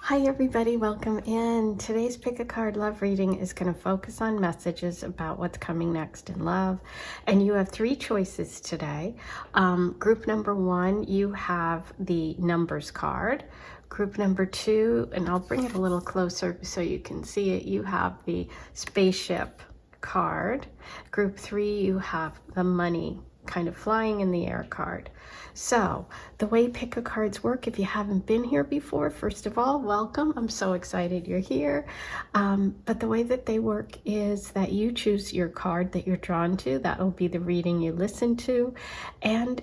Hi everybody, welcome in. Today's pick a card love reading is going to focus on messages about what's coming next in love. And you have three choices today. Group number one, you have the numbers card. Group number two, and I'll bring it a little closer so you can see it, you have the spaceship card. Group three, you have the money kind of flying in the air card. So the way pick a cards work, if you haven't been here before, first of all, welcome. I'm so excited you're here. But the way that they work is that you choose your card that you're drawn to. That'll be the reading you listen to. And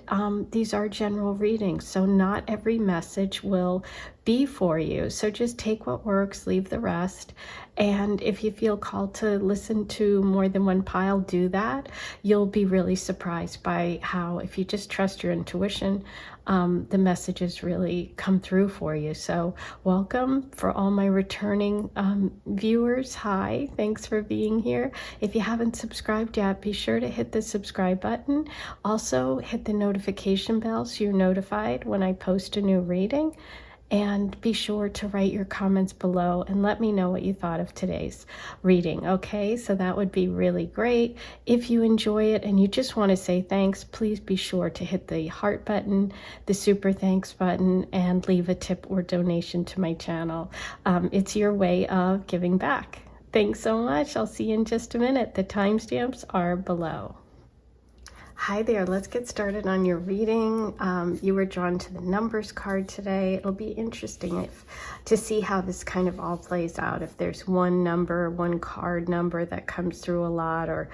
these are general readings, so not every message will be for you. So just take what works, leave the rest. And if you feel called to listen to more than one pile, do that. You'll be really surprised by how, if you just trust your intuition, the messages really come through for you. So welcome for all my returning viewers. Hi, thanks for being here. If you haven't subscribed yet, be sure to hit the subscribe button. Also hit the notification bell so you're notified when I post a new reading. And be sure to write your comments below and let me know what you thought of today's reading, okay? So that would be really great. If you enjoy it and you just want to say thanks, please be sure to hit the heart button, the super thanks button, and leave a tip or donation to my channel. It's your way of giving back. Thanks so much. I'll see you in just a minute. The timestamps are below. Hi there, let's get started on your reading. You were drawn to the numbers card today. It'll be interesting to see how this kind of all plays out. If there's one number, one card number that comes through a lot, or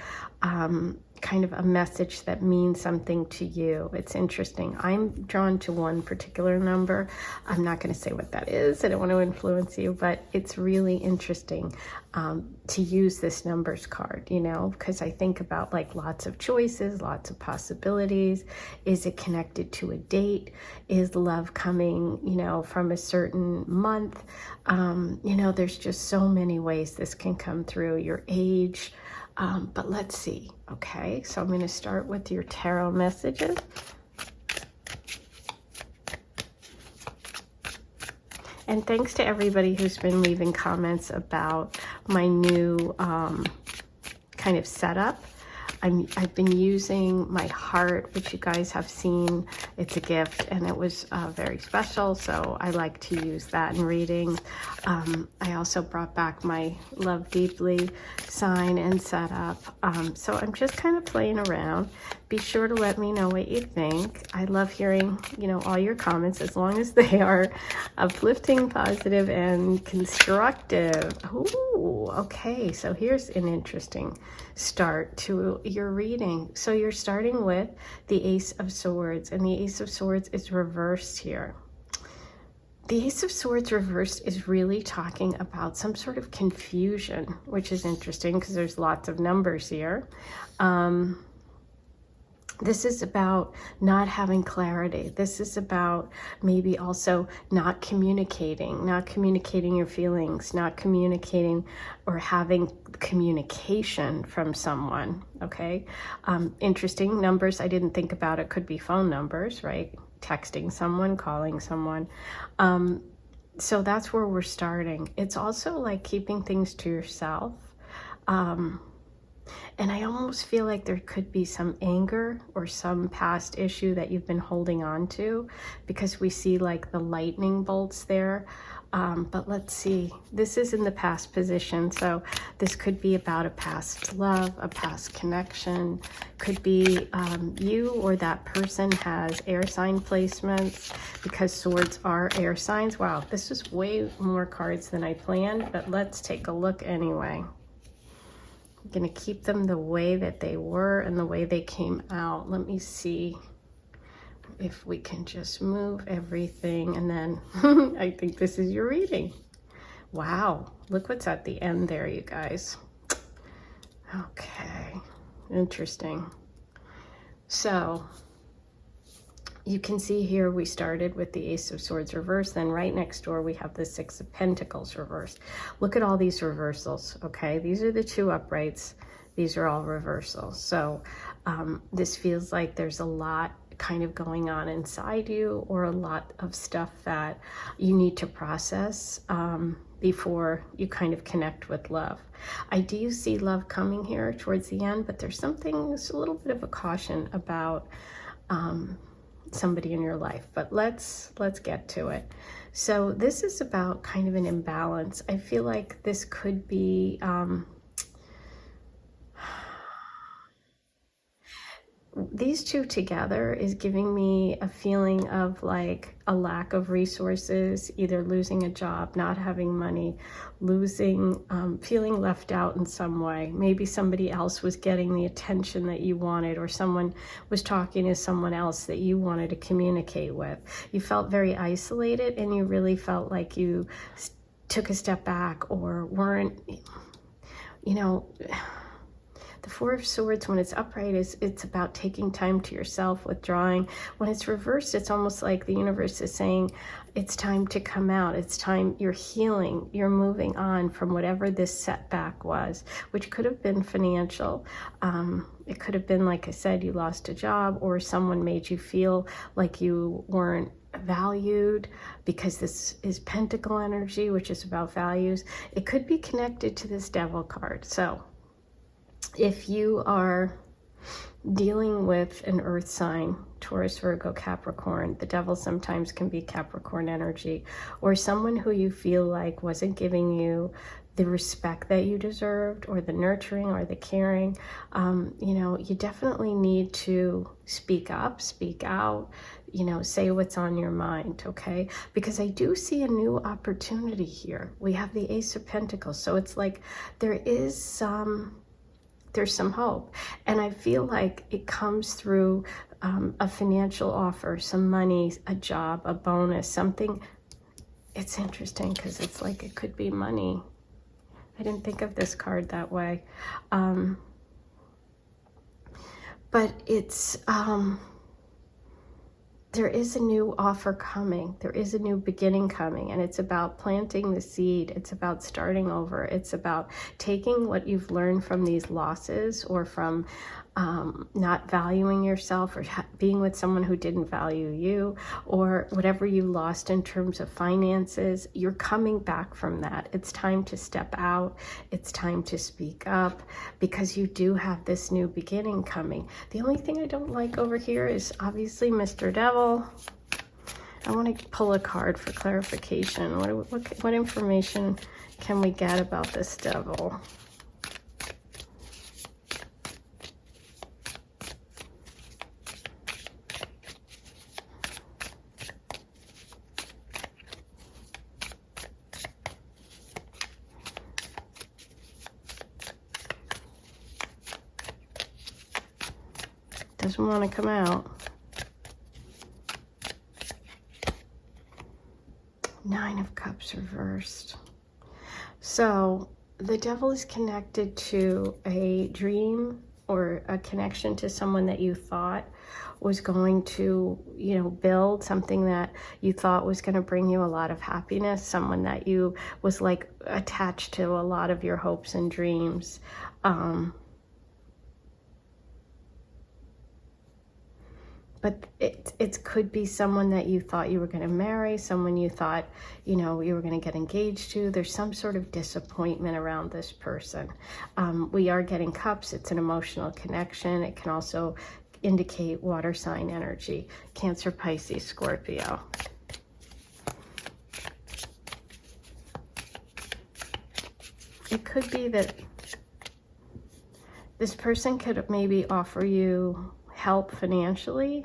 kind of a message that means something to you. It's interesting. I'm drawn to one particular number. I'm not going to say what that is. I don't want to influence you, but it's really interesting to use this numbers card, you know, because I think about like lots of choices, lots of possibilities. Is it connected to a date? Is love coming, you know, from a certain month? You know, there's just so many ways this can come through. Your age. But let's see. Okay, so I'm going to start with your tarot messages. And thanks to everybody who's been leaving comments about my new kind of setup. I've been using my heart, which you guys have seen. It's a gift, and it was very special, so I like to use that in readings. I also brought back my Love Deeply sign and setup. So I'm just kind of playing around. Be sure to let me know what you think. I love hearing, you know, all your comments, as long as they are uplifting, positive, and constructive. Ooh, okay, so here's an interesting start to your reading. So you're starting with the Ace of Swords, and the Ace of Swords is reversed here. The Ace of Swords reversed is really talking about some sort of confusion, which is interesting because there's lots of numbers here. This is about not having clarity. This is about maybe also not communicating your feelings, not communicating or having communication from someone, okay? Interesting numbers. I didn't think about it. Could be phone numbers, right? Texting someone, calling someone. So that's where we're starting. It's also like keeping things to yourself. And I almost feel like there could be some anger or some past issue that you've been holding on to, because we see like the lightning bolts there. But let's see, this is in the past position. So this could be about a past love, a past connection. Could be you or that person has air sign placements, because swords are air signs. Wow, this is way more cards than I planned, but let's take a look anyway. I'm going to keep them the way that they were and the way they came out. Let me see if we can just move everything, and then I think this is your reading. Wow, look what's at the end there, you guys. Okay, interesting. So you can see here we started with the Ace of Swords reversed, then right next door we have the Six of Pentacles reversed. Look at all these reversals, okay? These are the two uprights. These are all reversals. So this feels like there's a lot kind of going on inside you, or a lot of stuff that you need to process before you kind of connect with love. I do see love coming here towards the end, but there's a little bit of a caution about somebody in your life. But let's get to it. So this is about kind of an imbalance. I feel like this could be these two together is giving me a feeling of like a lack of resources, either losing a job, not having money, losing, feeling left out in some way. Maybe somebody else was getting the attention that you wanted, or someone was talking to someone else that you wanted to communicate with. You felt very isolated, and you really felt like you took a step back, or weren't, you know, the Four of Swords, when it's upright, it's about taking time to yourself, withdrawing. When it's reversed, it's almost like the universe is saying, it's time to come out. It's time, you're healing, you're moving on from whatever this setback was, which could have been financial. It could have been, like I said, you lost a job, or someone made you feel like you weren't valued, because this is Pentacle energy, which is about values. It could be connected to this Devil card. So if you are dealing with an earth sign, Taurus, Virgo, Capricorn, the devil sometimes can be Capricorn energy, or someone who you feel like wasn't giving you the respect that you deserved, or the nurturing, or the caring, you know, you definitely need to speak up, speak out, you know, say what's on your mind, okay? Because I do see a new opportunity here. We have the Ace of Pentacles, so it's like there's some hope, and I feel like it comes through a financial offer, some money, a job, a bonus, something. It's interesting because it's like it could be money. I didn't think of this card that way, but it's there is a new offer coming. There is a new beginning coming, and it's about planting the seed. It's about starting over. It's about taking what you've learned from these losses, or from not valuing yourself, or being with someone who didn't value you, or whatever you lost in terms of finances. You're coming back from that. It's time to step out. It's time to speak up, because you do have this new beginning coming. The only thing I don't like over here is obviously Mr. Devil. I want to pull a card for clarification. What information can we get about this devil? Doesn't want to come out. Nine of Cups reversed. So the devil is connected to a dream, or a connection to someone that you thought was going to, you know, build something that you thought was going to bring you a lot of happiness, someone that you was like attached to a lot of your hopes and dreams. But it could be someone that you thought you were going to marry, someone you thought, you know, you were going to get engaged to. There's some sort of disappointment around this person. We are getting cups. It's an emotional connection. It can also indicate water sign energy, Cancer, Pisces, Scorpio. It could be that this person could maybe offer you help financially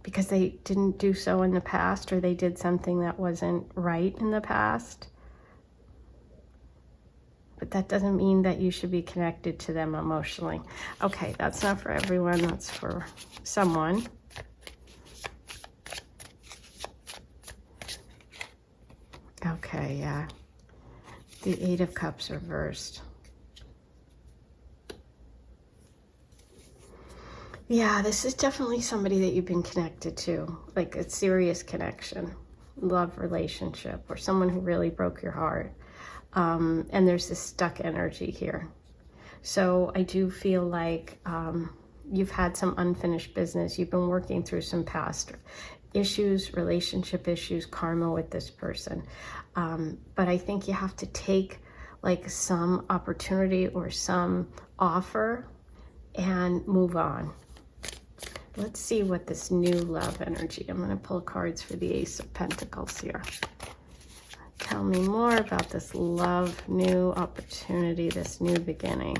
because they didn't do so in the past, or they did something that wasn't right in the past. But that doesn't mean that you should be connected to them emotionally. Okay, that's not for everyone, that's for someone. Okay, yeah. The Eight of Cups reversed. Yeah, this is definitely somebody that you've been connected to, like a serious connection, love relationship, or someone who really broke your heart. And there's this stuck energy here. So I do feel like you've had some unfinished business. You've been working through some past issues, relationship issues, karma with this person. But I think you have to take like some opportunity or some offer and move on. Let's see what this new love energy. I'm going to pull cards for the Ace of Pentacles here. Tell me more about this love, new opportunity, this new beginning.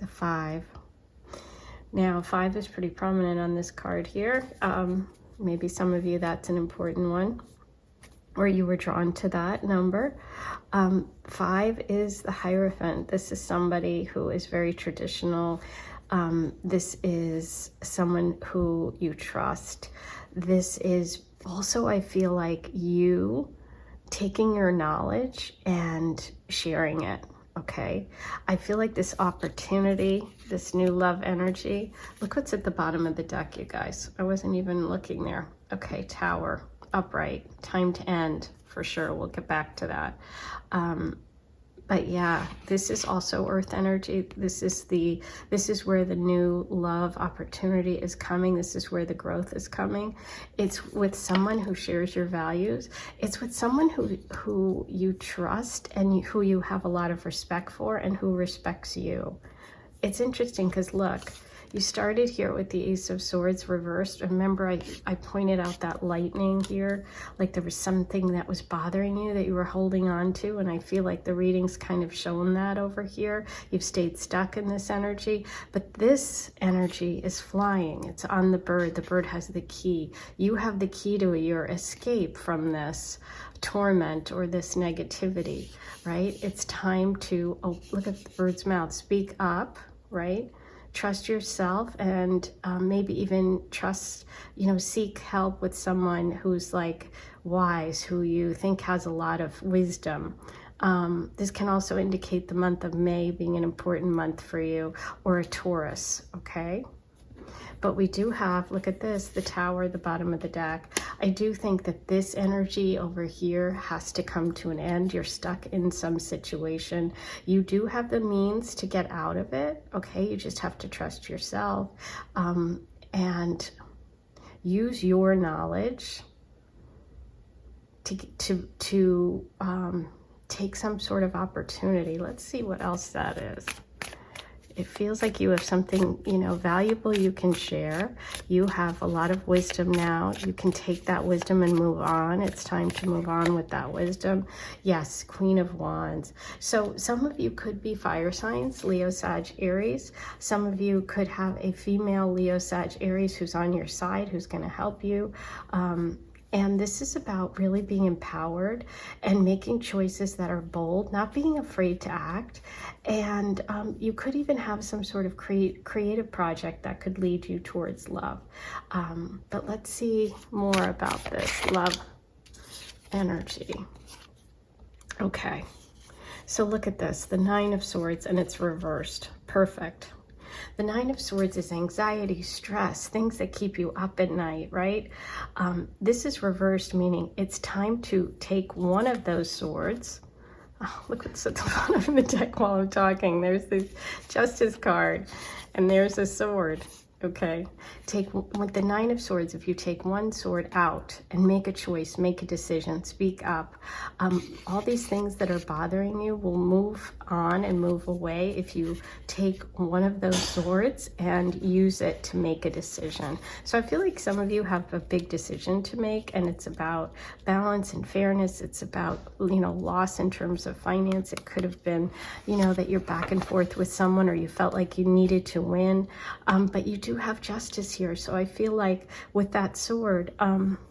The 5. Now, 5 is pretty prominent on this card here. Maybe some of you, that's an important one, or you were drawn to that number. 5 is the Hierophant. This is somebody who is very traditional. This is someone who you trust. This is also, I feel like, you taking your knowledge and sharing it. Okay, I feel like this opportunity, this new love energy, look what's at the bottom of the deck, you guys. I wasn't even looking there. Okay, Tower, upright, time to end, for sure. We'll get back to that. But yeah, this is also earth energy. This is where the new love opportunity is coming. This is where the growth is coming. It's with someone who shares your values. It's with someone who you trust and who you have a lot of respect for and who respects you. It's interesting because look, you started here with the Ace of Swords reversed. Remember, I pointed out that lightning here, like there was something that was bothering you that you were holding on to, and I feel like the reading's kind of shown that over here. You've stayed stuck in this energy, but this energy is flying. It's on the bird. The bird has the key. You have the key to your escape from this torment or this negativity, right? It's time to, oh, look at the bird's mouth, speak up, right? Trust yourself, and maybe even trust, seek help with someone who's like wise, who you think has a lot of wisdom. This can also indicate the month of May being an important month for you, or a Taurus, okay? But we do have, look at this, the Tower, the bottom of the deck. I do think that this energy over here has to come to an end. You're stuck in some situation. You do have the means to get out of it, okay? You just have to trust yourself and use your knowledge to take some sort of opportunity. Let's see what else that is. It feels like you have something, valuable you can share. You have a lot of wisdom now. You can take that wisdom and move on. It's time to move on with that wisdom. Yes, Queen of Wands. So some of you could be fire signs, Leo, Sag, Aries. Some of you could have a female Leo, Sag, Aries who's on your side, who's going to help you. And this is about really being empowered and making choices that are bold, not being afraid to act. And you could even have some sort of creative project that could lead you towards love. But let's see more about this love energy. Okay, so look at this, the 9 of Swords, and it's reversed. Perfect. The 9 of Swords is anxiety, stress, things that keep you up at night, right? This is reversed, meaning it's time to take one of those swords. Oh, look what's at the bottom of the deck while I'm talking. There's this Justice card, and there's a sword. Okay, with the 9 of Swords, if you take one sword out and make a choice, make a decision, speak up, all these things that are bothering you will move on and move away if you take one of those swords and use it to make a decision. So I feel like some of you have a big decision to make, and it's about balance and fairness. It's about, loss in terms of finance. It could have been, that you're back and forth with someone, or you felt like you needed to win, but you do have justice here. So I feel like with that sword,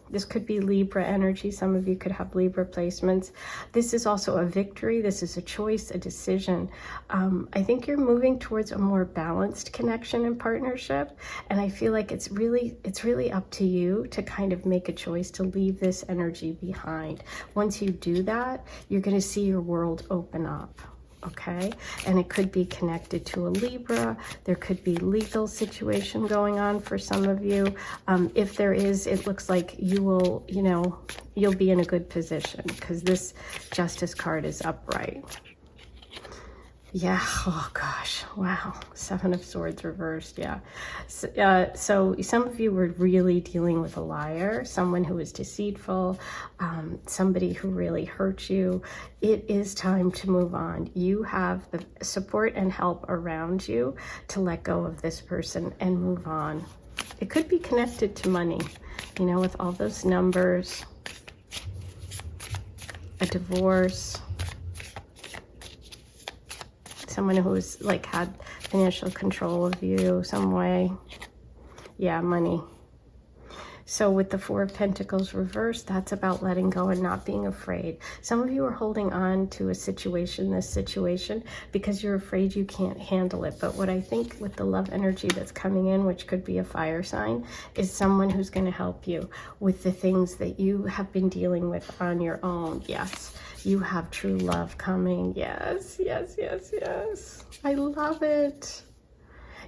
this could be Libra energy. Some of you could have Libra placements. This is also a victory. This is a choice, a decision. I think you're moving towards a more balanced connection and partnership. And I feel like it's really up to you to kind of make a choice to leave this energy behind. Once you do that, you're going to see your world open up. okay? And it could be connected to a Libra. There could be legal situation going on for some of you. If there is, it looks like you will, you know, you'll be in a good position because this Justice card is upright. Yeah, oh gosh, wow. Seven of Swords reversed, yeah. So some of you were really dealing with a liar, someone who was deceitful, somebody who really hurt you. It is time to move on. You have the support and help around you to let go of this person and move on. It could be connected to money, you know, with all those numbers, a divorce, someone who's like had financial control of you some way. Yeah, money. So with the Four of Pentacles reversed, that's about letting go and not being afraid. Some of you are holding on to a situation, this situation, because you're afraid you can't handle it. But what I think with the love energy that's coming in, which could be a fire sign, is someone who's going to help you with the things that you have been dealing with on your own. Yes. You have true love coming. Yes, yes, yes, yes. I love it.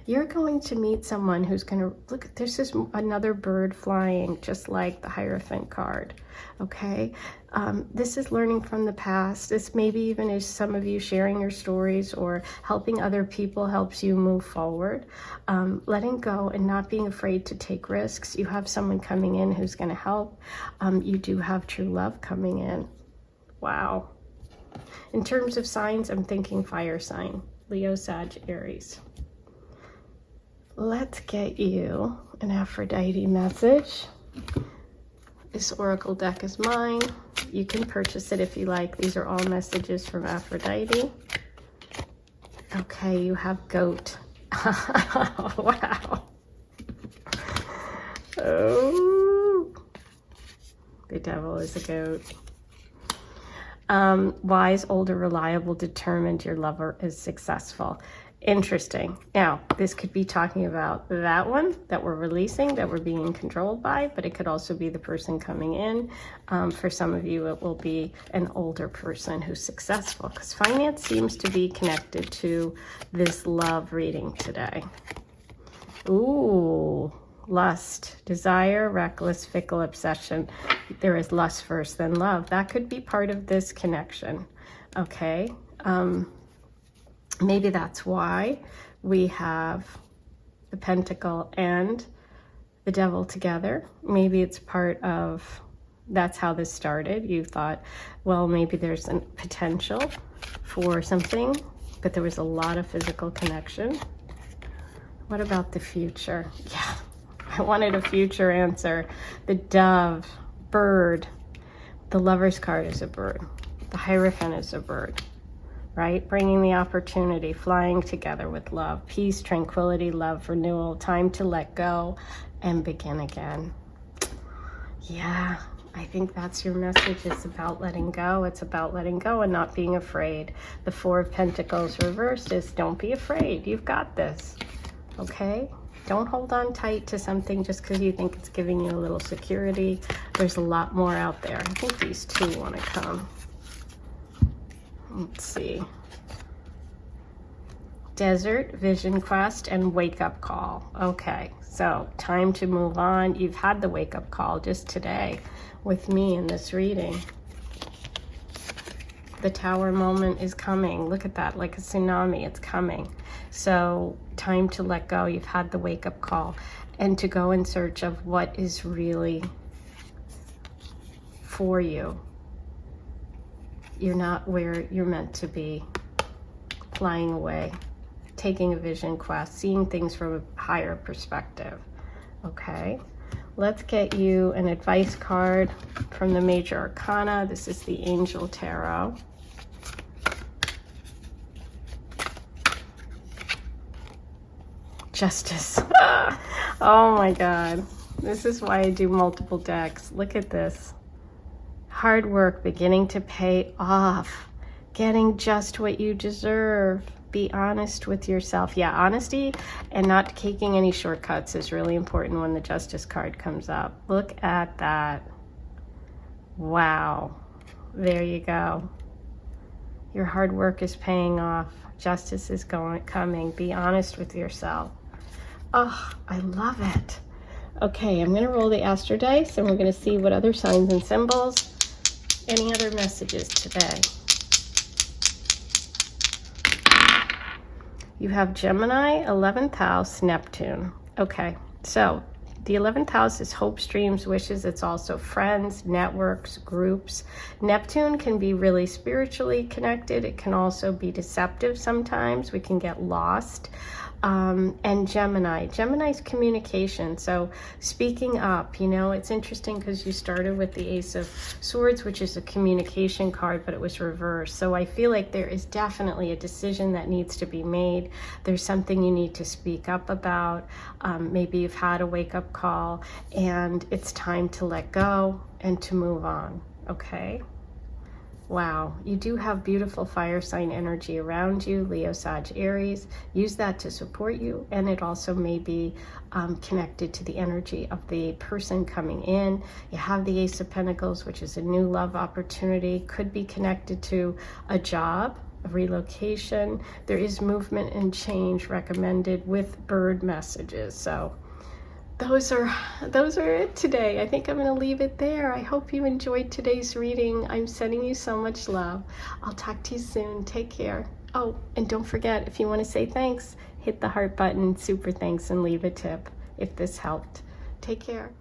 You're going to meet someone who's going to, look, this is another bird flying, just like the Hierophant card, okay? This is learning from the past. This maybe even is some of you sharing your stories or helping other people helps you move forward. Letting go and not being afraid to take risks. You have someone coming in who's going to help. You do have true love coming in. Wow. In terms of signs, I'm thinking fire sign. Leo, Sag, Aries. Let's get you an Aphrodite message. This oracle deck is mine. You can purchase it if you like. These are all messages from Aphrodite. Okay, you have goat. Wow. Oh. The devil is a goat. Wise, older, reliable, determined, your lover is successful. Interesting. Now, this could be talking about that one that we're releasing, that we're being controlled by, but it could also be the person coming in. For some of you, it will be an older person who's successful because finance seems to be connected to this love reading today. Ooh. Lust, desire, reckless, fickle, obsession. There is lust first, then love. That could be part of this connection, okay? Maybe that's why we have the Pentacle and the Devil together. Maybe it's part of, that's how this started. You thought, well, maybe there's a potential for something, but there was a lot of physical connection. What about the future? Yeah. I wanted a future answer. The dove, bird. The Lover's card is a bird. The Hierophant is a bird, right? Bringing the opportunity, flying together with love, peace, tranquility, love, renewal, time to let go and begin again. Yeah, I think that's your message. It's about letting go. It's about letting go and not being afraid. The Four of Pentacles reversed is don't be afraid. You've got this, okay? Don't hold on tight to something just because you think it's giving you a little security. There's a lot more out there. I think these two want to come. Let's see. Desert, vision quest, and wake-up call. Okay, so time to move on. You've had the wake-up call just today with me in this reading. The Tower moment is coming. Look at that, like a tsunami, it's coming. So time to let go. You've had the wake-up call and to go in search of what is really for you. You're not where you're meant to be. Flying away, taking a vision quest, seeing things from a higher perspective. Okay, let's get you an advice card from the Major Arcana. This is the Angel Tarot. Justice. Oh my God. This is why I do multiple decks. Look at this. Hard work beginning to pay off. Getting just what you deserve. Be honest with yourself. Yeah, honesty and not taking any shortcuts is really important when the Justice card comes up. Look at that. Wow. There you go. Your hard work is paying off. Justice is coming. Be honest with yourself. Oh, I love it. Okay, I'm going to roll the Astro dice, and we're going to see what other signs and symbols, any other messages today. You have Gemini, 11th house, Neptune. Okay, so the 11th house is hopes, dreams, wishes. It's also friends, networks, groups. Neptune can be really spiritually connected. It can also be deceptive sometimes. We can get lost. And Gemini's communication. So speaking up, you know, it's interesting because you started with the Ace of Swords, which is a communication card, but it was reversed. So I feel like there is definitely a decision that needs to be made. There's something you need to speak up about. Maybe you've had a wake-up call and it's time to let go and to move on. Okay. Wow, you do have beautiful fire sign energy around you, Leo, Sag, Aries. Use that to support you, and it also may be connected to the energy of the person coming in. You have the Ace of Pentacles, which is a new love opportunity, could be connected to a job, a relocation. There is movement and change recommended with bird messages. So those are it today. I think I'm going to leave it there. I hope you enjoyed today's reading. I'm sending you so much love. I'll talk to you soon. Take care. Oh, and don't forget, if you want to say thanks, hit the heart button, super thanks, and leave a tip if this helped. Take care.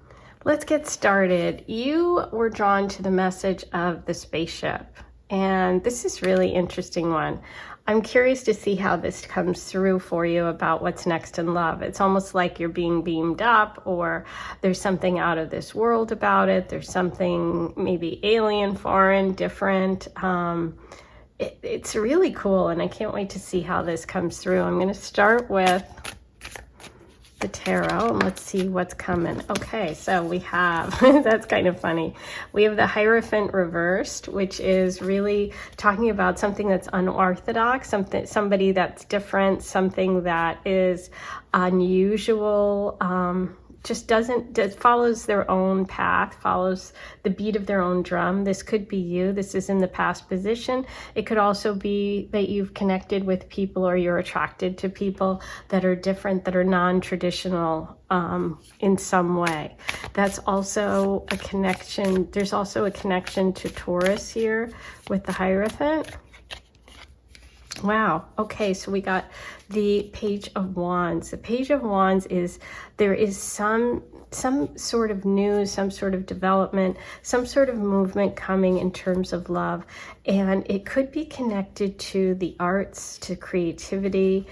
Let's get started. You were drawn to the message of the spaceship, and this is really interesting one. I'm curious to see how this comes through for you about what's next in love. It's almost like you're being beamed up, or there's something out of this world about it. There's something maybe alien, foreign, different. It's really cool, and I can't wait to see how this comes through. I'm going to start with the tarot, and let's see what's coming. Okay, so we have, that's kind of funny. We have the Hierophant reversed, which is really talking about something that's unorthodox, somebody that's different, something that is unusual, just follows their own path, follows the beat of their own drum. This could be you. This is in the past position. It could also be that you've connected with people, or you're attracted to people that are different, that are non-traditional in some way. That's also a connection. There's also a connection to Taurus here with the Hierophant. Wow. Okay, so we got the Page of Wands. The Page of Wands is, there is some sort of news, some sort of development, some sort of movement coming in terms of love. And it could be connected to the arts, to creativity,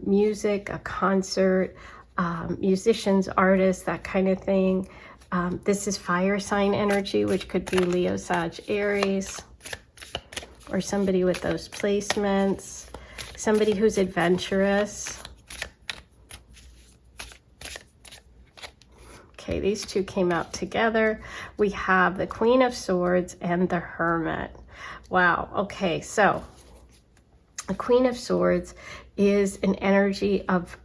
music, a concert, musicians, artists, that kind of thing. This is fire sign energy, which could be Leo, Sag, Aries, or somebody with those placements, somebody who's adventurous. Okay, these two came out together. We have the Queen of Swords and the Hermit. Wow, okay, so the Queen of Swords is an energy of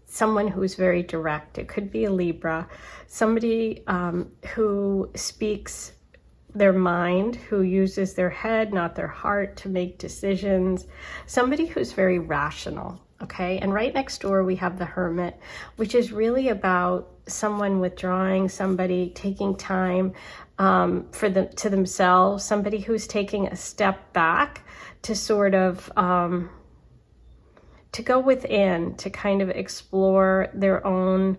someone who's very direct. It could be a Libra, somebody who speaks their mind, who uses their head, not their heart, to make decisions. Somebody who's very rational, okay? And right next door, we have the Hermit, which is really about someone withdrawing, somebody taking time to themselves, somebody who's taking a step back to sort of, to go within, to kind of explore their own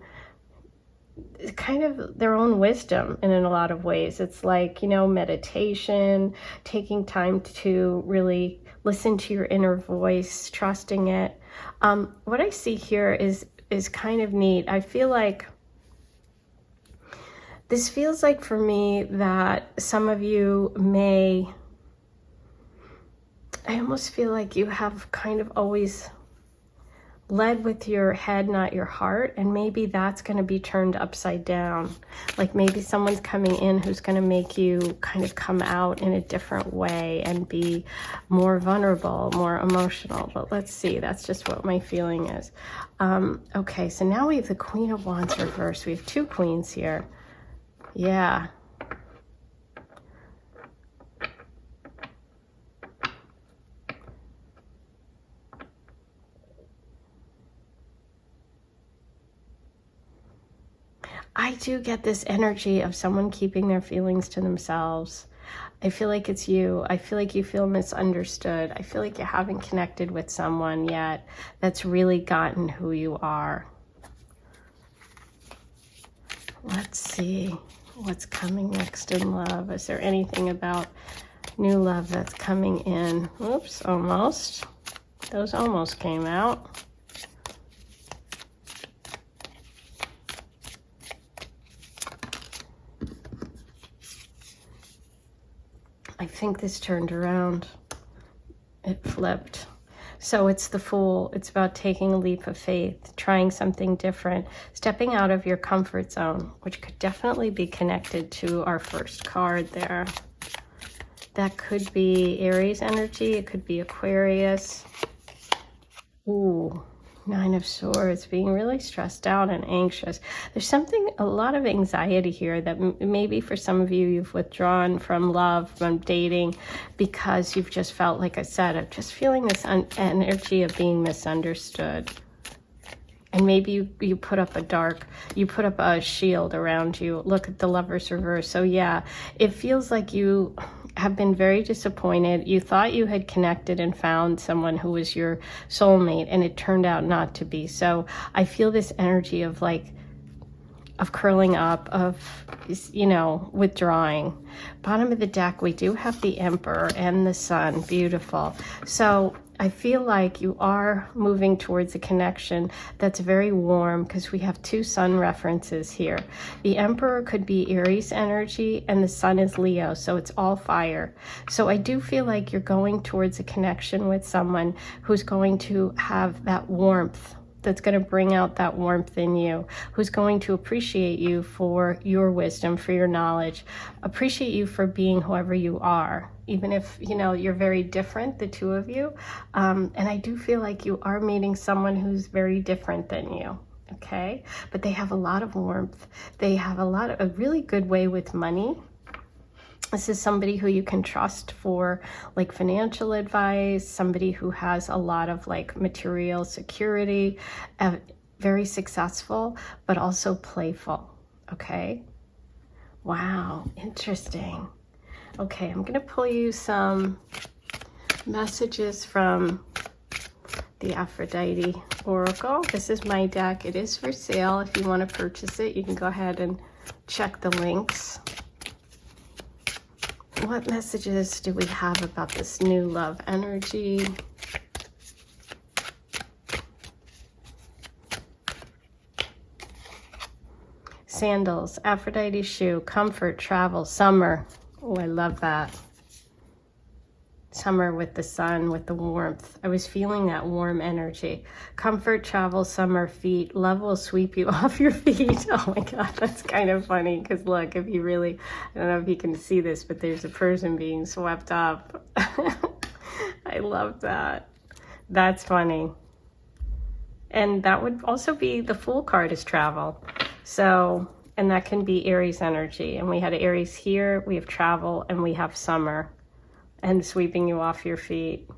wisdom in a lot of ways. It's like, you know, meditation, taking time to really listen to your inner voice, trusting it. What I see here is kind of neat. I feel like this feels like for me that some of you I almost feel like you have kind of always led with your head, not your heart, and maybe that's going to be turned upside down. Like maybe someone's coming in who's going to make you kind of come out in a different way and be more vulnerable, more emotional. But let's see, that's just what my feeling is. Okay, so now we have the Queen of Wands reversed. We have two queens here. Yeah. do get this energy of someone keeping their feelings to themselves. I feel like it's you. I feel like you feel misunderstood. I feel like you haven't connected with someone yet that's really gotten who you are. Let's see what's coming next in love. Is there anything about new love that's coming in? Oops, almost. Those almost came out. I think this turned around. It flipped. So it's the Fool. It's about taking a leap of faith, trying something different, stepping out of your comfort zone, which could definitely be connected to our first card there. That could be Aries energy. It could be Aquarius. Ooh, Nine of Swords, being really stressed out and anxious. There's a lot of anxiety here that maybe for some of you, you've withdrawn from love, from dating, because you've just felt, like I said, of just feeling this energy of being misunderstood. And maybe you put up a shield around you. Look at the Lover's reverse. So yeah, it feels like you have been very disappointed. You thought you had connected and found someone who was your soulmate, and it turned out not to be. So I feel this energy of curling up, of, withdrawing. Bottom of the deck, we do have the Emperor and the Sun. Beautiful. So I feel like you are moving towards a connection that's very warm, because we have two Sun references here. The Emperor could be Aries energy and the Sun is Leo, so it's all fire. So I do feel like you're going towards a connection with someone who's going to have that warmth, that's going to bring out that warmth in you, who's going to appreciate you for your wisdom, for your knowledge, appreciate you for being whoever you are, even if, you're very different, the two of you. And I do feel like you are meeting someone who's very different than you. Okay. But they have a lot of warmth. They have a really good way with money. This is somebody who you can trust for financial advice, somebody who has a lot of material security, very successful, but also playful. Okay. Wow. Interesting. Okay. I'm going to pull you some messages from the Aphrodite Oracle. This is my deck. It is for sale. If you want to purchase it, you can go ahead and check the links. What messages do we have about this new love energy? Sandals, Aphrodite shoe, comfort, travel, summer. Oh, I love that. Summer with the sun, with the warmth. I was feeling that warm energy. Comfort, travel, summer, feet. Love will sweep you off your feet. Oh my God, that's kind of funny, because look, if you really, I don't know if you can see this, but there's a person being swept up. I love that. That's funny. And that would also be the Fool card, is travel. So, and that can be Aries energy. And we had Aries here, we have travel, and we have summer. And sweeping you off your feet.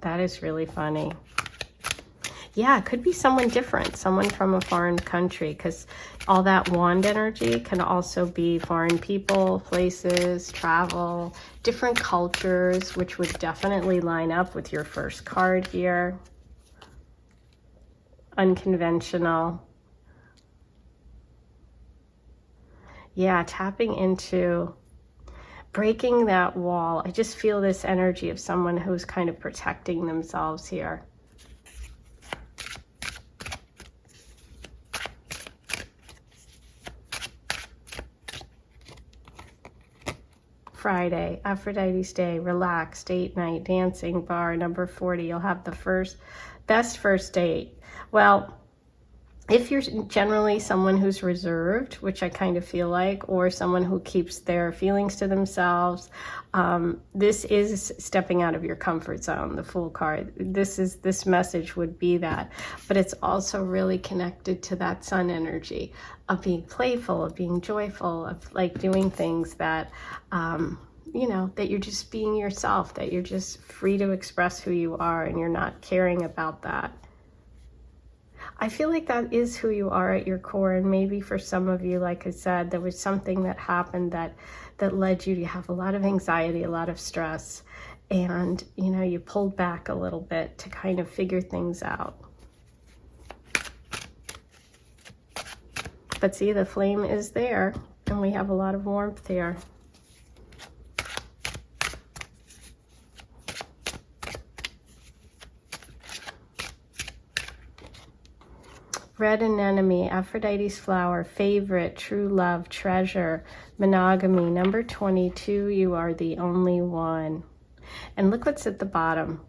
That is really funny. Yeah, it could be someone different, someone from a foreign country, because all that wand energy can also be foreign people, places, travel, different cultures, which would definitely line up with your first card here. Unconventional. Yeah, tapping into breaking that wall. I just feel this energy of someone who's kind of protecting themselves here. Friday, Aphrodite's day, relax, date night, dancing, bar, number 40. You'll have the best first date. Well, if you're generally someone who's reserved, which I kind of feel like, or someone who keeps their feelings to themselves, this is stepping out of your comfort zone, the Fool card. This message would be that, but it's also really connected to that sun energy of being playful, of being joyful, of doing things that, that you're just being yourself, that you're just free to express who you are and you're not caring about that. I feel like that is who you are at your core. And maybe for some of you, like I said, there was something that happened that led you to have a lot of anxiety, a lot of stress. And, you know, you pulled back a little bit to kind of figure things out. But see, the flame is there, and we have a lot of warmth here. Red anemone, Aphrodite's flower, favorite, true love, treasure, monogamy. Number 22, you are the only one. And look what's at the bottom.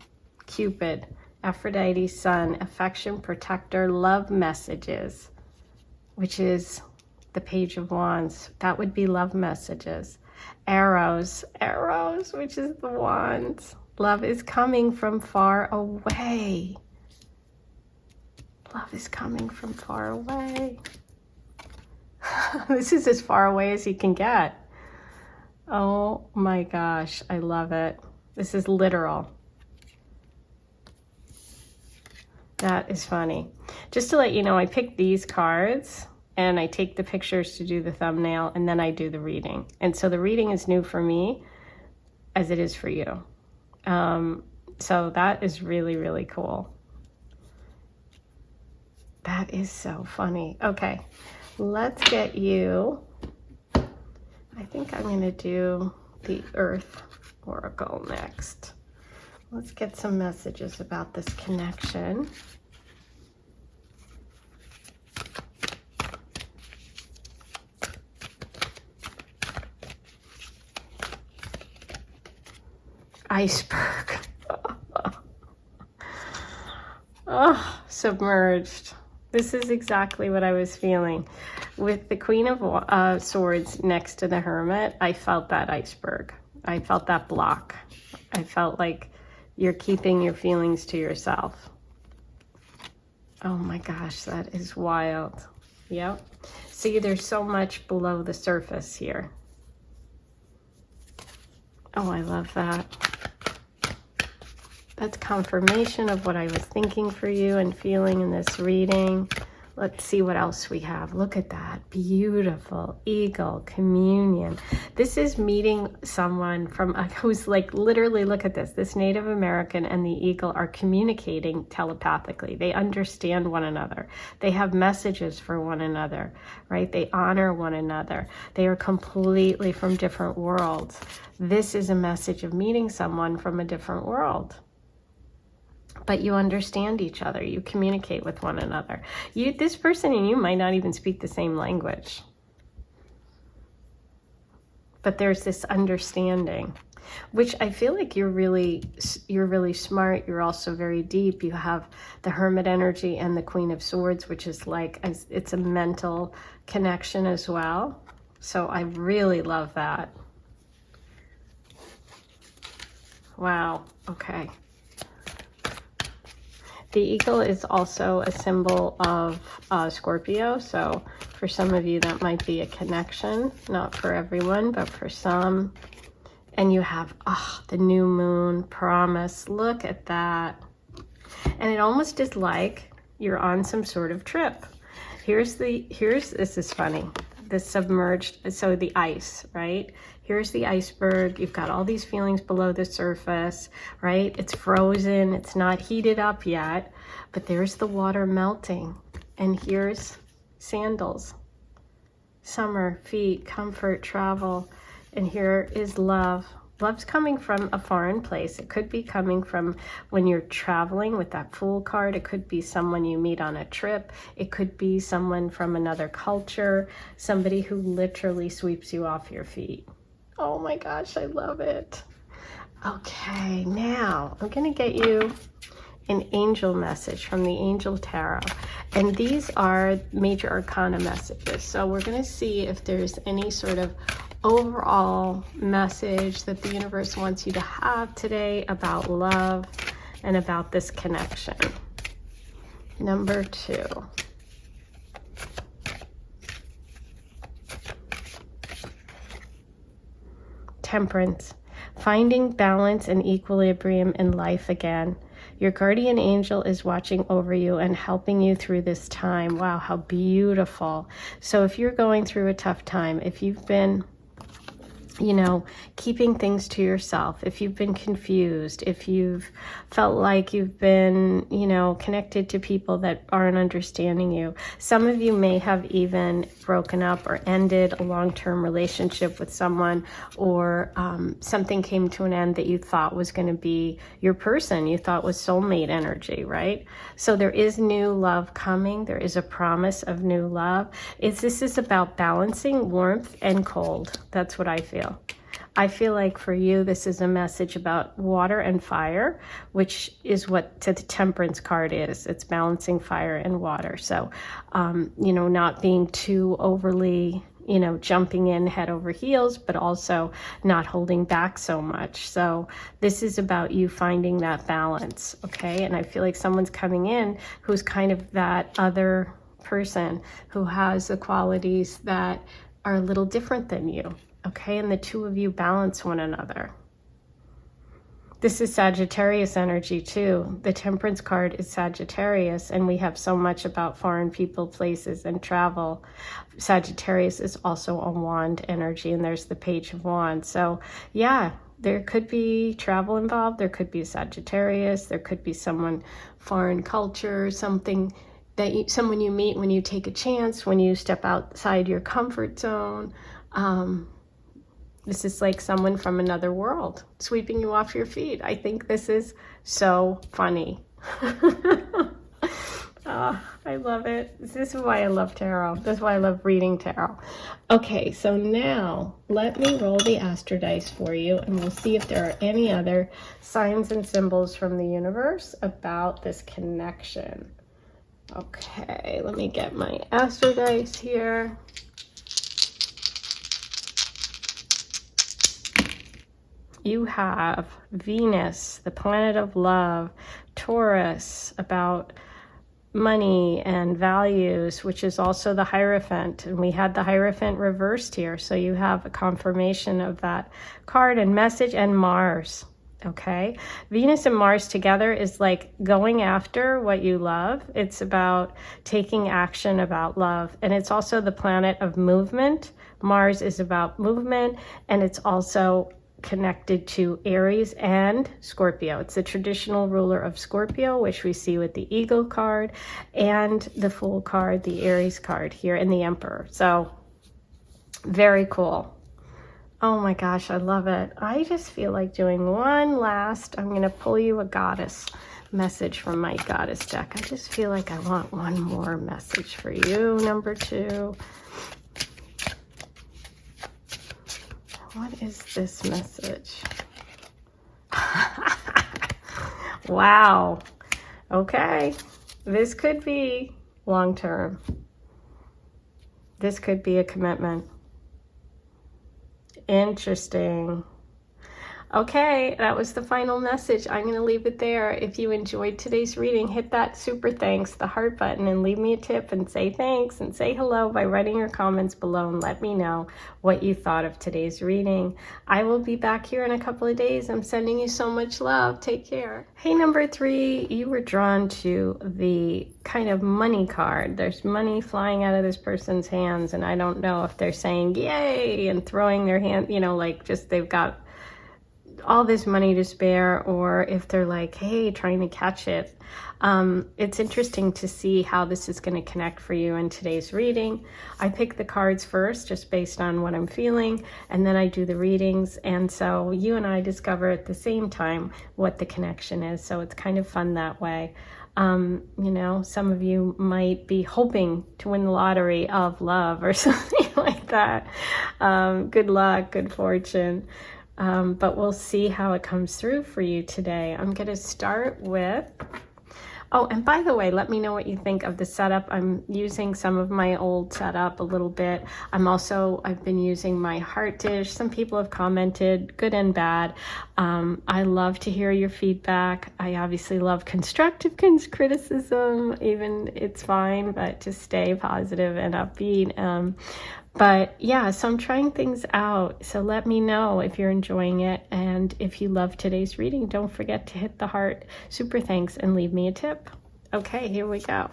Cupid, Aphrodite's son, affection, protector, love messages, which is the Page of Wands. That would be love messages. Arrows, which is the wands. Love is coming from far away. Love is coming from far away. This is as far away as you can get. Oh my gosh, I love it. This is literal. That is funny. Just to let you know, I picked these cards and I take the pictures to do the thumbnail, and then I do the reading. And so the reading is new for me as it is for you. So that is really, really cool. That is so funny. Okay, let's get you. I think I'm going to do the Earth Oracle next. Let's get some messages about this connection. Iceberg. Oh, submerged. This is exactly what I was feeling. With the Queen of Swords next to the Hermit, I felt that iceberg. I felt that block. I felt like you're keeping your feelings to yourself. Oh my gosh, that is wild. Yep. See, there's so much below the surface here. Oh, I love that. That's confirmation of what I was thinking for you and feeling in this reading. Let's see what else we have. Look at that. Beautiful. Eagle, communion. This is meeting someone from who's like, literally, look at this. This Native American and the eagle are communicating telepathically. They understand one another. They have messages for one another, right? They honor one another. They are completely from different worlds. This is a message of meeting someone from a different world. But you understand each other. You communicate with one another. This person and you might not even speak the same language. But there's this understanding, which I feel like you're really smart. You're also very deep. You have the Hermit energy and the Queen of Swords, which is like, it's a mental connection as well. So I really love that. Wow. Okay. The eagle is also a symbol of Scorpio, so for some of you that might be a connection, not for everyone, but for some. And you have the new moon, promise. Look at that. And it almost is like you're on some sort of trip. This is funny. The submerged, so the ice, right? Here's the iceberg. You've got all these feelings below the surface, right? It's frozen. It's not heated up yet, but there's the water melting. And here's sandals. Summer, feet, comfort, travel. And here is love. Love's coming from a foreign place. It could be coming from when you're traveling with that Fool card. It could be someone you meet on a trip. It could be someone from another culture, somebody who literally sweeps you off your feet. Oh my gosh, I love it. Okay, now I'm going to get you an angel message from the Angel Tarot. And these are major arcana messages. So we're going to see if there's any sort of overall message that the universe wants you to have today about love and about this connection. Number 2. Temperance. Finding balance and equilibrium in life again. Your guardian angel is watching over you and helping you through this time. Wow, how beautiful. So if you're going through a tough time, if you've been, you know, keeping things to yourself, if you've been confused, if you've felt like you've been, you know, connected to people that aren't understanding you. Some of you may have even broken up or ended a long-term relationship with someone, or something came to an end that you thought was going to be your person, you thought was soulmate energy, right? So there is new love coming. There is a promise of new love. This is about balancing warmth and cold. That's what I feel. I feel like for you, this is a message about water and fire, which is what the Temperance card is. It's balancing fire and water. So, you know, not being too overly, you know, jumping in head over heels, but also not holding back so much. So this is about you finding that balance, okay? And I feel like someone's coming in who's kind of that other person who has the qualities that are a little different than you. Okay, and the two of you balance one another. This is Sagittarius energy too. The Temperance card is Sagittarius, and we have so much about foreign people, places, and travel. Sagittarius is also a wand energy, and there's the Page of Wands. So yeah, there could be travel involved. There could be a Sagittarius. There could be someone, foreign culture, something that someone you meet when you take a chance, when you step outside your comfort zone. This is like someone from another world sweeping you off your feet. I think this is so funny. Oh, I love it. This is why I love tarot. This is why I love reading tarot. Okay, so now let me roll the astro dice for you, and we'll see if there are any other signs and symbols from the universe about this connection. Okay, let me get my astro dice here. You have Venus, the planet of love, Taurus, about money and values, which is also the Hierophant. And we had the Hierophant reversed here. So you have a confirmation of that card and message, and Mars. Okay. Venus and Mars together is like going after what you love. It's about taking action about love. And it's also the planet of movement. Mars is about movement, and it's also connected to Aries and Scorpio. It's the traditional ruler of Scorpio, which we see with the Eagle card and the Fool card, the Aries card here, and the Emperor. So very cool. Oh my gosh, I love it. I just feel like doing one last, I'm going to pull you a goddess message from my goddess deck. I just feel like I want one more message for you, number 2. What is this message? Wow. Okay. This could be long term. This could be a commitment. Interesting. Okay, that was the final message. I'm going to leave it there. If you enjoyed today's reading, hit that super thanks, the heart button, and leave me a tip and say thanks and say hello by writing your comments below, and let me know what you thought of today's reading. I will be back here in a couple of days. I'm sending you so much love. Take care. Hey, number 3, you were drawn to the kind of money card. There's money flying out of this person's hands, and I don't know if they're saying yay and throwing their hand, you know, like just they've got all this money to spare, or if they're like, hey, trying to catch it. It's interesting to see how this is going to connect for you in today's reading. I pick the cards first, just based on what I'm feeling, and then I do the readings. And so you and I discover at the same time what the connection is. So it's kind of fun that way. You know, some of you might be hoping to win the lottery of love or something like that. Good luck, good fortune. But we'll see how it comes through for you today. I'm going to start with, oh, and by the way, let me know what you think of the setup. I'm using some of my old setup a little bit. I've been using my heart dish. Some people have commented, good and bad. I love to hear your feedback. I obviously love constructive criticism, even it's fine, but just stay positive and upbeat. But yeah, so I'm trying things out. So let me know if you're enjoying it. And if you love today's reading, don't forget to hit the heart, super thanks, and leave me a tip. Okay, here we go.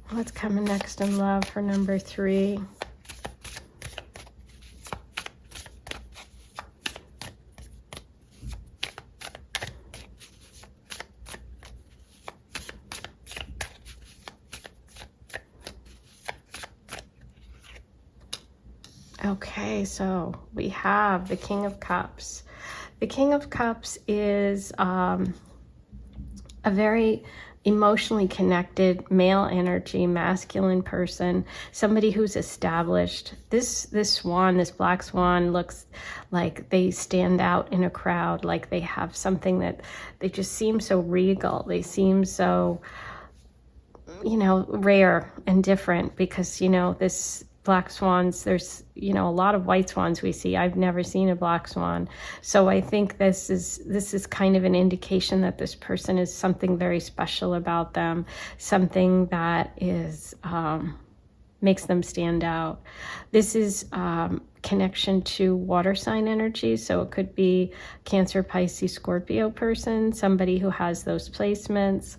What's coming next in love for number 3? Okay, so we have the King of Cups. The King of Cups is a very emotionally connected male energy, masculine person, somebody who's established. This swan, this black swan, looks like they stand out in a crowd, like they have something that they just seem so regal. They seem so, you know, rare and different because, you know, this black swans, there's, you know, a lot of white swans we see. I've never seen a black swan. So I think this is kind of an indication that this person is something very special about them, something that is makes them stand out. This is connection to water sign energy. So it could be Cancer, Pisces, Scorpio person, somebody who has those placements.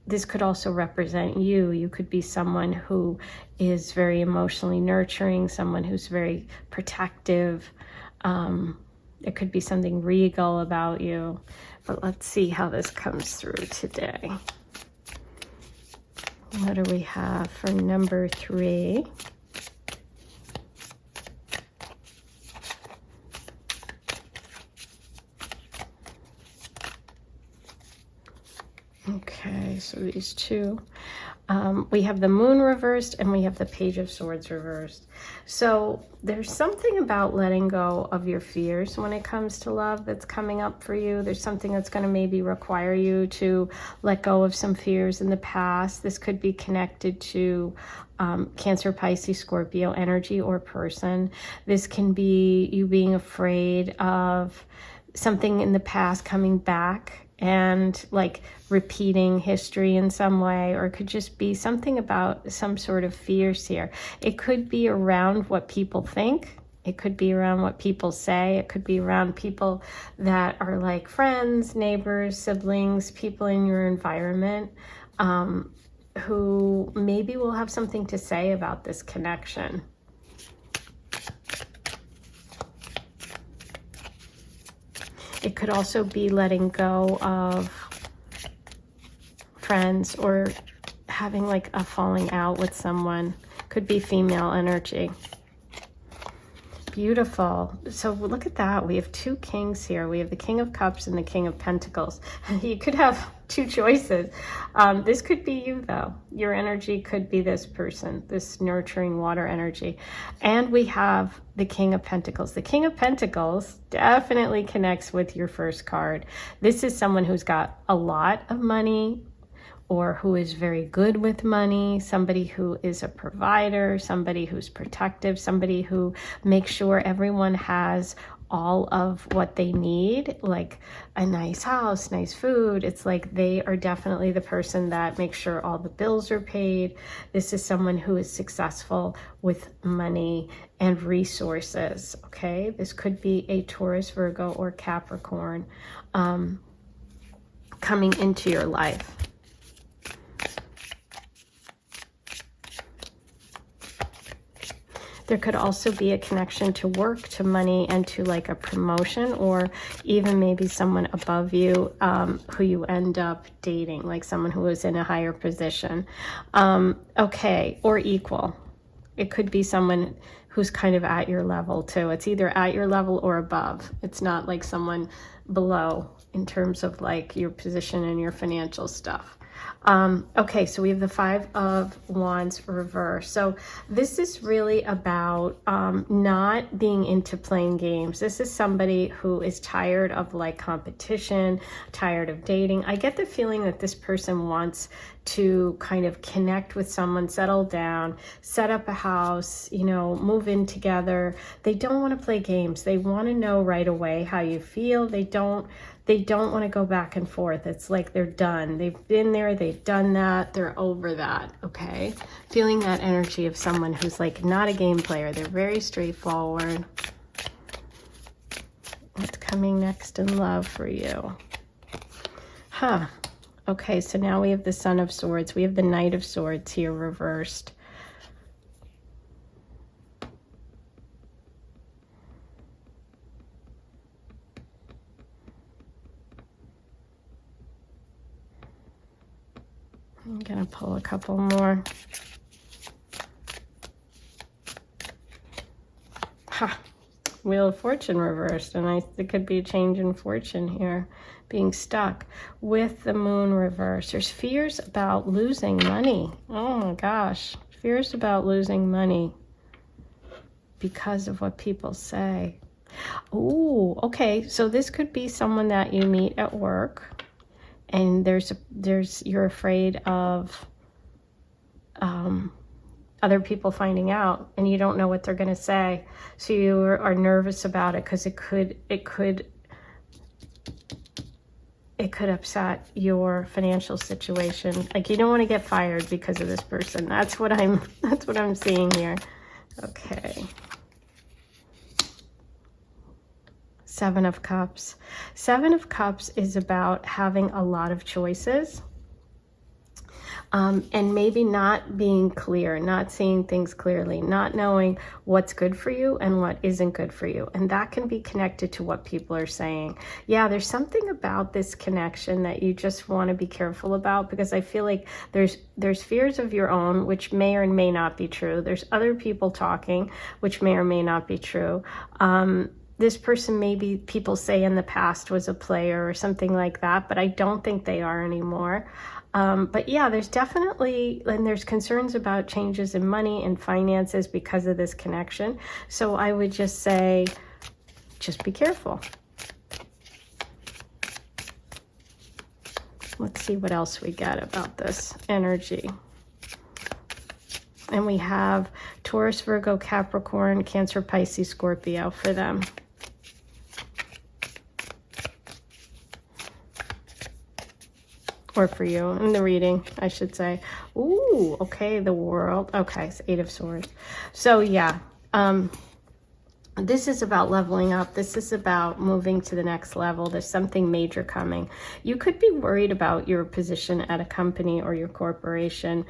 This could also represent you. You could be someone who is very emotionally nurturing, someone who's very protective. It could be something regal about you. But let's see how this comes through today. What do we have for number 3? Okay, so these two. We have the Moon reversed and we have the Page of Swords reversed. So there's something about letting go of your fears when it comes to love that's coming up for you. There's something that's going to maybe require you to let go of some fears in the past. This could be connected to Cancer, Pisces, Scorpio energy or person. This can be you being afraid of something in the past coming back and like repeating history in some way, or it could just be something about some sort of fears here. It could be around what people think. It could be around what people say. It could be around people that are like friends, neighbors, siblings, people in your environment who maybe will have something to say about this connection. It could also be letting go of friends or having like a falling out with someone. Could be female energy. Beautiful. So look at that. We have 2 kings here. We have the King of Cups and the King of Pentacles. You could have 2 choices. This could be you though. Your energy could be this person, this nurturing water energy. And we have the King of Pentacles. The King of Pentacles definitely connects with your first card. This is someone who's got a lot of money, or who is very good with money, somebody who is a provider, somebody who's protective, somebody who makes sure everyone has all of what they need, like a nice house, nice food. It's like they are definitely the person that makes sure all the bills are paid. This is someone who is successful with money and resources, okay? This could be a Taurus, Virgo, or Capricorn coming into your life. There could also be a connection to work, to money, and to like a promotion, or even maybe someone above you who you end up dating, like someone who is in a higher position. Okay, or equal. It could be someone who's kind of at your level too. It's either at your level or above. It's not like someone below in terms of like your position and your financial stuff. Okay, so we have the 5 of Wands reverse. So this is really about not being into playing games. This is somebody who is tired of like competition, tired of dating. I get the feeling that this person wants to kind of connect with someone, settle down, set up a house, you know, move in together. They don't want to play games. They want to know right away how you feel. They don't they don't want to go back and forth. It's like they're done. They've been there, they've done that, they're over that, okay? Feeling that energy of someone who's like not a game player. They're very straightforward. What's coming next in love for you? Huh. Okay, so now we have the Son of Swords. We have the Knight of Swords here reversed. I'm going to pull a couple more. Ha! Wheel of Fortune reversed, and it could be a change in fortune here, being stuck with the Moon reversed. There's fears about losing money. Oh my gosh, fears about losing money because of what people say. Oh, okay, so this could be someone that you meet at work, and you're afraid of other people finding out, and you don't know what they're going to say, so you are nervous about it because it could upset your financial situation. Like, you don't want to get fired because of this person. That's what I'm seeing here. Okay. Seven of Cups. Seven of Cups is about having a lot of choices. And maybe not being clear, not seeing things clearly, not knowing what's good for you and what isn't good for you. And that can be connected to what people are saying. Yeah, there's something about this connection that you just want to be careful about, because I feel like there's fears of your own, which may or may not be true. There's other people talking, which may or may not be true. This person, maybe people say in the past, was a player or something like that, but I don't think they are anymore. But yeah, there's definitely, and there's concerns about changes in money and finances because of this connection. So I would just say, just be careful. Let's see what else we get about this energy. And we have Taurus, Virgo, Capricorn, Cancer, Pisces, Scorpio for them. Or for you in the reading, I should say. Ooh, okay, the World. Okay, so Eight of Swords. So yeah, this is about leveling up. This is about moving to the next level. There's something major coming. You could be worried about your position at a company or your corporation.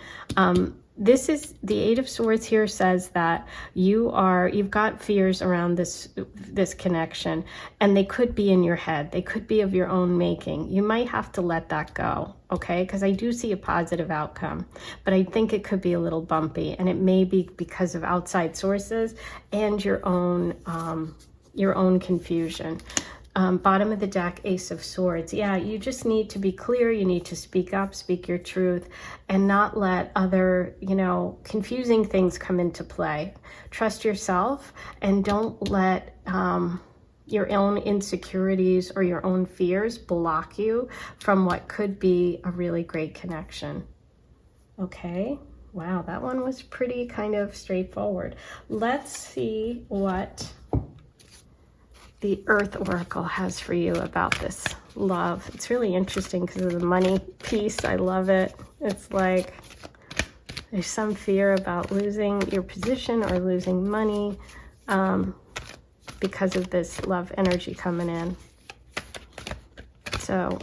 This is the Eight of Swords here, says that you've got fears around this connection, and they could be in your head. They could be of your own making. You might have to let that go, okay? Because I do see a positive outcome, but I think it could be a little bumpy, and it may be because of outside sources and your own confusion. Bottom of the deck, Ace of Swords. Yeah, you just need to be clear. You need to speak up, speak your truth, and not let other, confusing things come into play. Trust yourself, and don't let your own insecurities or your own fears block you from what could be a really great connection. Okay. Wow, that one was pretty kind of straightforward. Let's see what the Earth Oracle has for you about this love. It's really interesting because of the money piece. I love it. It's like there's some fear about losing your position or losing money because of this love energy coming in. So,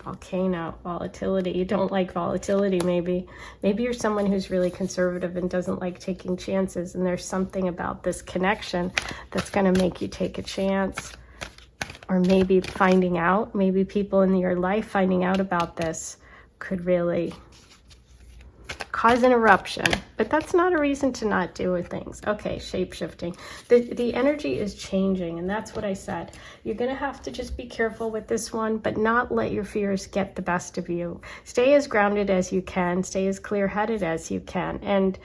volcano, volatility. You don't like volatility, maybe. Maybe you're someone who's really conservative and doesn't like taking chances, and there's something about this connection that's going to make you take a chance. Or maybe finding out, maybe people in your life finding out about this could really cause an eruption, but that's not a reason to not do things. Okay, shape-shifting. The energy is changing, and that's what I said. You're going to have to just be careful with this one, but not let your fears get the best of you. Stay as grounded as you can. Stay as clear-headed as you can. And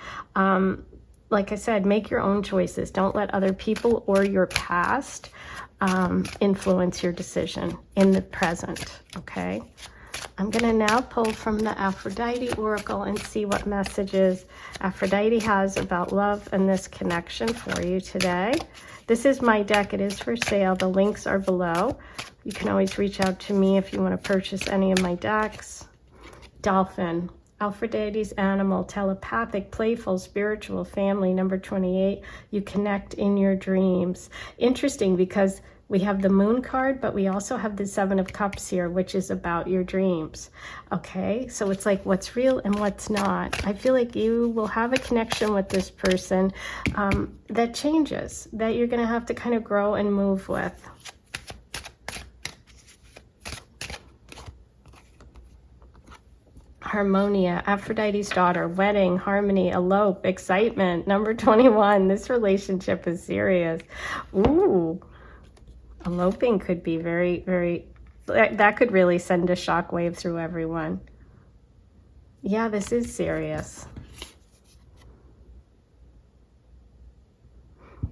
like I said, make your own choices. Don't let other people or your past influence your decision in the present, okay? I'm going to now pull from the Aphrodite Oracle and see what messages Aphrodite has about love and this connection for you today. This is my deck. It is for sale. The links are below. You can always reach out to me if you want to purchase any of my decks. Dolphin, Aphrodite's animal, telepathic, playful, spiritual, family. Number 28, you connect in your dreams. Interesting, because we have the Moon card, but we also have the Seven of Cups here, which is about your dreams. Okay, so it's like what's real and what's not. I feel like you will have a connection with this person that changes, that you're going to have to kind of grow and move with. Harmonia, Aphrodite's daughter, wedding, harmony, elope, excitement. Number 21, this relationship is serious. Ooh. Eloping could be very, very, that could really send a shockwave through everyone. Yeah, this is serious.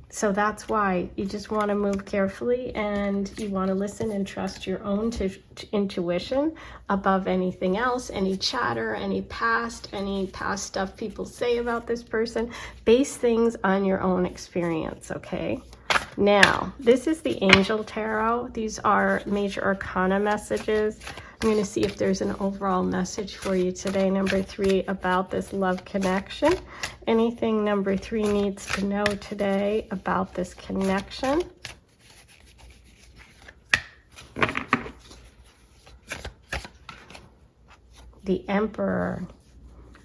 So that's why you just want to move carefully, and you want to listen and trust your own intuition above anything else, any chatter, any past stuff people say about this person. Base things on your own experience, okay? Now, this is the Angel Tarot. These are major arcana messages. I'm going to see if there's an overall message for you today, number 3, about this love connection. Anything number 3 needs to know today about this connection. The Emperor.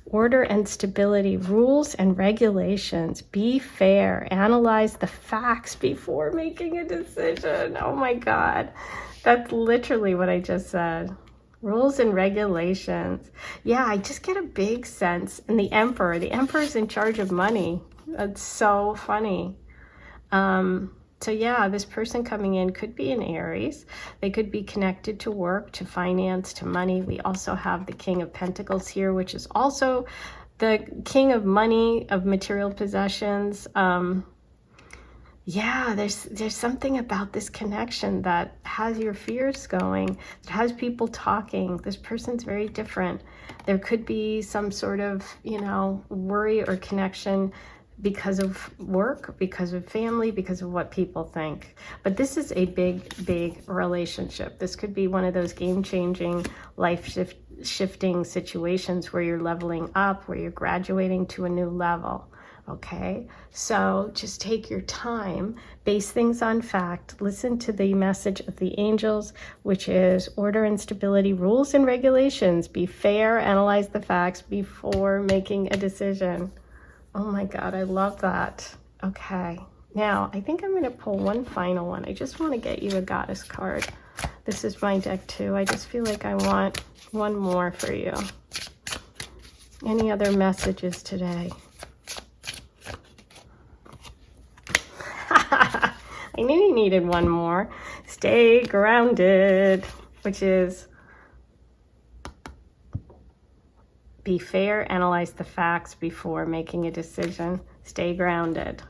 Order and stability, rules and regulations. Be fair. Analyze the facts before making a decision. Oh my God. That's literally what I just said. Rules and regulations. Yeah, I just get a big sense. And the Emperor's in charge of money. That's so funny. So yeah, this person coming in could be an Aries. They could be connected to work, to finance, to money. We also have the King of Pentacles here, which is also the king of money, of material possessions. Yeah, there's something about this connection that has your fears going, that has people talking. This person's very different. There could be some sort of, worry or connection because of work, because of family, because of what people think. But this is a big, big relationship. This could be one of those game-changing, life-shifting situations where you're leveling up, where you're graduating to a new level. Okay, so just take your time, base things on fact, listen to the message of the angels, which is order and stability, rules and regulations, be fair, analyze the facts before making a decision. Oh my God, I love that. Okay, now I think I'm going to pull one final one. I just want to get you a goddess card. This is my deck too. I just feel like I want one more for you. Any other messages today? I knew you needed one more. Stay grounded, which is be fair, analyze the facts before making a decision. Stay grounded.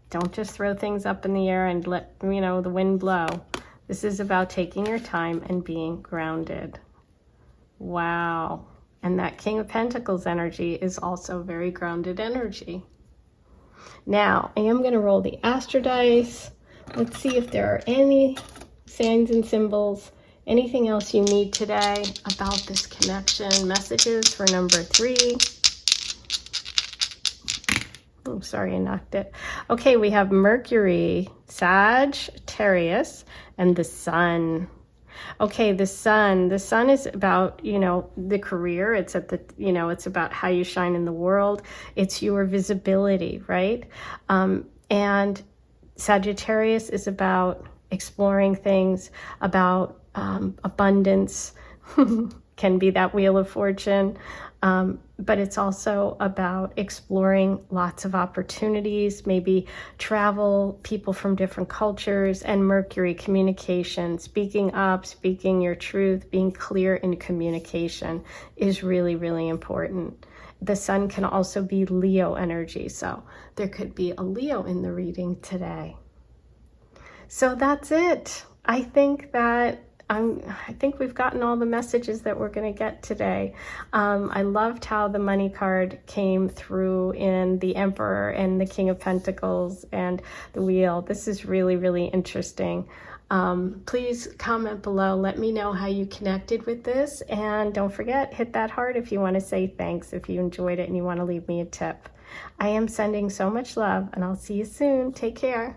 Don't just throw things up in the air and let, the wind blow. This is about taking your time and being grounded. Wow. And that King of Pentacles energy is also very grounded energy. Now, I am going to roll the Astro Dice. Let's see if there are any signs and symbols, anything else you need today about this connection. Messages for number 3. Oh, sorry, I knocked it. Okay, we have Mercury, Sagittarius, and the Sun. Okay, the sun is about, the career. It's at the, it's about how you shine in the world. It's your visibility, right? And Sagittarius is about exploring things, about abundance, can be that Wheel of Fortune. But it's also about exploring lots of opportunities, maybe travel, people from different cultures, and Mercury, communication, speaking up, speaking your truth, being clear in communication is really, really important. The sun can also be Leo energy, so there could be a Leo in the reading today. So that's it. I think that I think we've gotten all the messages that we're going to get today. I loved how the money card came through in the Emperor and the King of Pentacles and the Wheel. This is really, really interesting. Please comment below. Let me know how you connected with this. And don't forget, hit that heart if you want to say thanks, if you enjoyed it and you want to leave me a tip. I am sending so much love, and I'll see you soon. Take care.